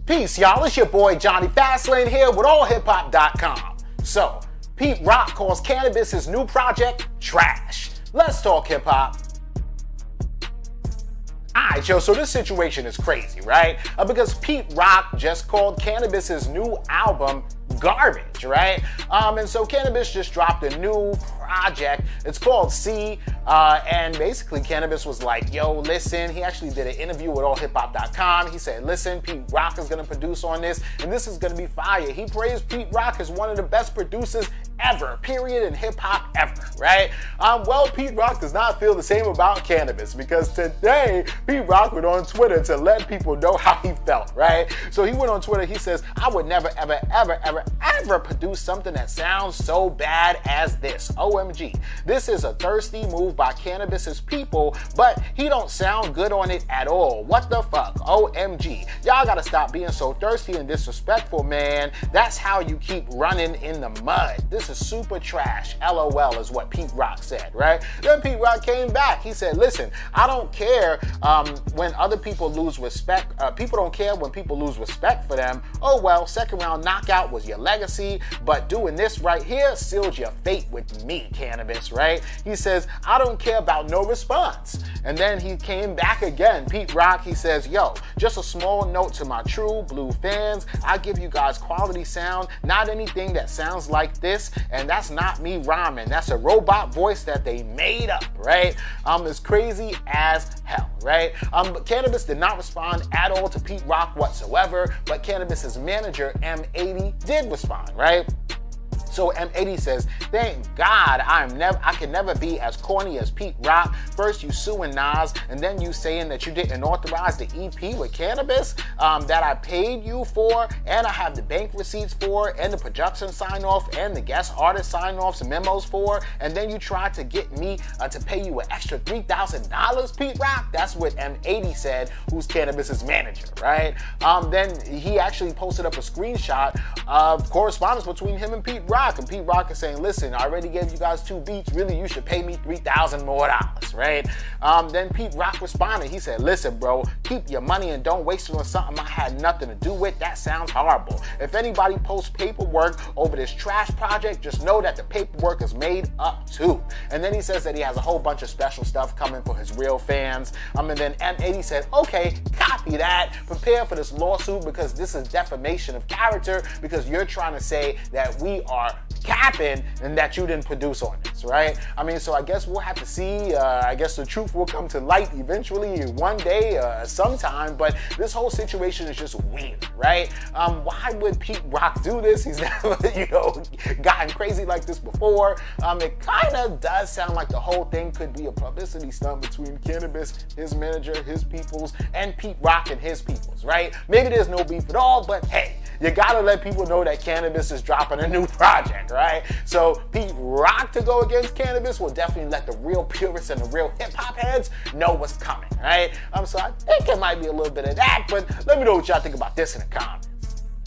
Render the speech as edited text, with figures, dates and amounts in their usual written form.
Peace, y'all. It's your boy Johnny Fastlane here with allhiphop.com. So, Pete Rock calls Canibus his new project trash. Let's talk hip hop. Alright, yo, so this situation is crazy, right? Because Pete Rock just called Canibus' new album garbage, right? And so Canibus just dropped a new project. It's called C, and basically Canibus was like, yo, listen, he actually did an interview with allhiphop.com. He said, listen, Pete Rock is going to produce on this, and this is going to be fire. He praised Pete Rock as one of the best producers ever, period, in hip-hop ever, right? Well, Pete Rock does not feel the same about Canibus, because today, Pete Rock went on Twitter to let people know how he felt, right? So he went on Twitter, he says, I would never, ever, ever, ever, ever produce something that sounds so bad as this. OMG. This is a thirsty move by Canibus' people, but he don't sound good on it at all. What the fuck? OMG. Y'all gotta stop being so thirsty and disrespectful, man. That's how you keep running in the mud. This is super trash. LOL is what Pete Rock said, right? Then Pete Rock came back. He said, listen, I don't care when other people lose respect. People don't care when people lose respect for them. Oh well, second round knockout was your legacy, but doing this right here sealed your fate with me, Canibus, right? He says, I don't care about no response. And then he came back again. Pete Rock, he says, yo, just a small note to my true blue fans. I give you guys quality sound, not anything that sounds like this, and that's not me rhyming. That's a robot voice that they made up, right? It's crazy as hell, right? But Canibus did not respond at all to Pete Rock whatsoever, but Canibus' manager, M80, did respond, right? So M80 says, thank God I can never be as corny as Pete Rock. First you suing Nas, and then you saying that you didn't authorize the EP with Canibus that I paid you for, and I have the bank receipts for, and the production sign-off, and the guest artist sign-offs and memos for, and then you tried to get me to pay you an extra $3,000, Pete Rock? That's what M80 said, who's Canibus' manager, right? Then he actually posted up a screenshot of correspondence between him and Pete Rock. And Pete Rock is saying, listen, I already gave you guys 2 beats. Really, you should pay me $3,000 more, right? Then Pete Rock responded. He said, listen, bro, keep your money and don't waste it on something I had nothing to do with. That sounds horrible. If anybody posts paperwork over this trash project, just know that the paperwork is made up too. And then he says that he has a whole bunch of special stuff coming for his real fans. And then M80 said, okay, copy that. Prepare for this lawsuit because this is defamation of character because you're trying to say that we are capping and that you didn't produce on this, right? I mean, so I guess we'll have to see. I guess the truth will come to light eventually one day, sometime, but this whole situation is just weird, right? Why would Pete Rock do this? He's never, gotten crazy like this before. It kind of does sound like the whole thing could be a publicity stunt between Canibus, his manager, his peoples, and Pete Rock and his peoples, right? Maybe there's no beef at all, but hey, you gotta let people know that Canibus is dropping a new project, right? So Pete Rock to go against Canibus will definitely let the real purists and the real hip-hop heads know what's coming, right? So I think it might be a little bit of that, but let me know what y'all think about this in the comments.